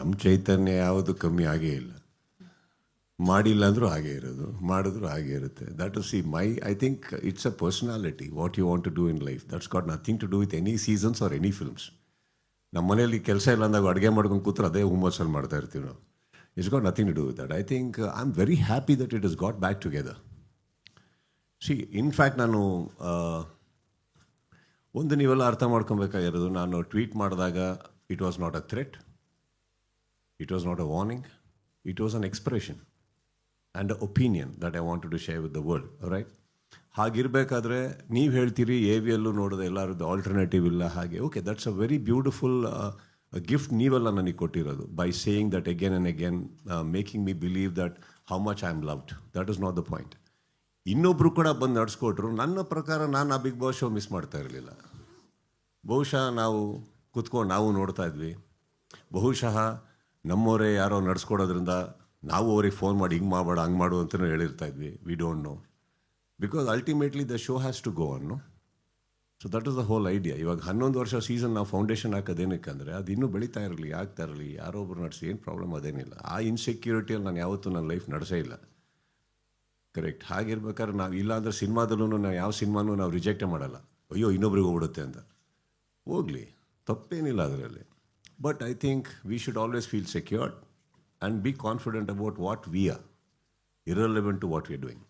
ನಮ್ಮ ಚೈತನ್ಯ ಯಾವುದು ಕಮ್ಮಿ ಆಗೇ ಇಲ್ಲ. ಮಾಡಿಲ್ಲ ಅಂದರೂ ಹಾಗೆ ಇರೋದು, ಮಾಡಿದ್ರು ಹಾಗೆ ಇರುತ್ತೆ. That is I think it's a personality, what you want to do in life. That's got nothing to do with any seasons or any films. ನಮ್ಮ ಮನೇಲಿ ಕೆಲಸ ಇಲ್ಲ ಅಂದಾಗ ಅಡುಗೆ ಮಾಡ್ಕೊಂಡು ಕೂತ್ರೆ ಅದೇ ಹುಮ್ಮಸ್ಸಲ್ಲಿ ಮಾಡ್ತಾ ಇರ್ತೀವಿ ನಾವು. It's got nothing to do with that. I think I am very happy that it is got back together. In fact ನಾನು ಒಂದು ನೀವೆಲ್ಲ ಅರ್ಥ ಮಾಡ್ಕೊಬೇಕಾಗಿರೋದು, ನಾನು ಟ್ವೀಟ್ ಮಾಡಿದಾಗ it was not a threat, it was not a warning, it was an expression and a opinion that I wanted to share with the world, right? ಹಾಗಿರಬೇಕಾದ್ರೆ ನೀವು ಹೇಳ್ತೀರಿ ಎ ವಿಯಲ್ಲೂ ನೋಡಿದೆ ಎಲ್ಲರದ್ದು ಆಲ್ಟರ್ನೇಟಿವ್ ಇಲ್ಲ ಹಾಗೆ. Okay, that's a very beautiful gift ನೀವೆಲ್ಲ ನನಗೆ ಕೊಟ್ಟಿರೋದು, by saying that again and again, making me believe that how much I am loved. That is not the point. ಇನ್ನೊಬ್ಬರು ಕೂಡ ಬಂದು ನಡೆಸ್ಕೊಟ್ರು. ನನ್ನ ಪ್ರಕಾರ ನಾನು ಆ ಬಿಗ್ ಬಾಸ್ ಶೋ ಮಿಸ್ ಮಾಡ್ತಾ ಇರಲಿಲ್ಲ. ಬಹುಶಃ ನಾವು ಕುತ್ಕೊಂಡು ನಾವು ನೋಡ್ತಾ ಇದ್ವಿ. ಬಹುಶಃ ನಮ್ಮವರೇ ಯಾರೋ ನಡೆಸ್ಕೊಡೋದ್ರಿಂದ ನಾವು ಅವ್ರಿಗೆ ಫೋನ್ ಮಾಡಿ ಹಿಂಗೆ ಮಾಡಬೇಡ ಹಂಗೆ ಮಾಡು ಅಂತಲೂ ಹೇಳಿರ್ತಾ ಇದ್ವಿ. We don't know, because ultimately the show has to go on. So that is the whole idea. ಇವಾಗ 11 ವರ್ಷ ಸೀಸನ್ ನಾವು ಫೌಂಡೇಶನ್ ಹಾಕೋದೇನಕ್ಕೆ ಅಂದರೆ ಅದು ಇನ್ನೂ ಬೆಳೀತಾ ಇರಲಿ, ಆಗ್ತಾ ಇರಲಿ, ಯಾರೋ ಒಬ್ರು ನಡೆಸಿ ಏನು ಪ್ರಾಬ್ಲಮ್ ಅದೇನಿಲ್ಲ. ಆ ಇನ್ಸೆಕ್ಯೂರಿಟಿಯಲ್ಲಿ ನಾನು ಯಾವತ್ತೂ ನನ್ನ ಲೈಫ್ ನಡೆಸೇ ಇಲ್ಲ. ಕರೆಕ್ಟ್. ಹಾಗಿರ್ಬೇಕಾದ್ರೆ ನಾವು ಇಲ್ಲ ಅಂದರೆ ಸಿನಿಮಾದಲ್ಲೂ ನಾವು ಯಾವ ಸಿನಿಮಾನೂ ನಾವು ರಿಜೆಕ್ಟೇ ಮಾಡಲ್ಲ, ಅಯ್ಯೋ ಇನ್ನೊಬ್ರಿಗೆ ಹೋಗ್ಬಿಡುತ್ತೆ ಅಂತ. ಹೋಗಲಿ, ತಪ್ಪೇನಿಲ್ಲ ಅದರಲ್ಲಿ. But I think we should always feel secured and be confident about what we are, irrelevant to what we are doing.